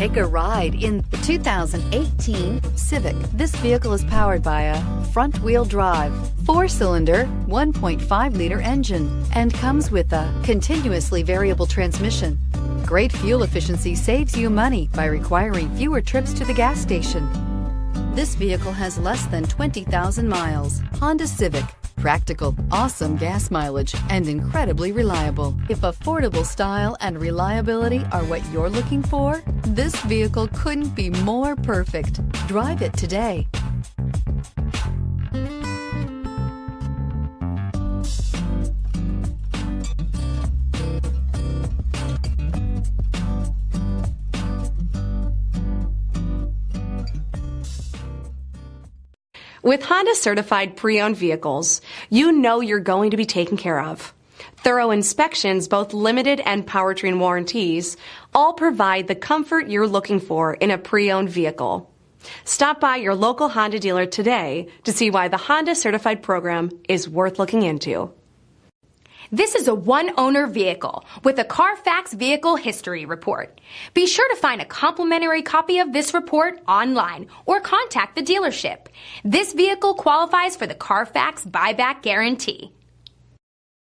Take a ride in the 2018 Civic. This vehicle is powered by a front-wheel drive, 4-cylinder, 1.5-liter engine, and comes with a continuously variable transmission. Great fuel efficiency saves you money by requiring fewer trips to the gas station. This vehicle has less than 20,000 miles. Honda Civic. Practical, awesome gas mileage, and incredibly reliable. If affordable style and reliability are what you're looking for, this vehicle couldn't be more perfect. Drive it today. With Honda certified pre-owned vehicles, you know you're going to be taken care of. Thorough inspections, both limited and powertrain warranties, all provide the comfort you're looking for in a pre-owned vehicle. Stop by your local Honda dealer today to see why the Honda certified program is worth looking into. This is a one-owner vehicle with a CARFAX Vehicle History Report. Be sure to find a complimentary copy of this report online or contact the dealership. This vehicle qualifies for the CARFAX Buyback Guarantee.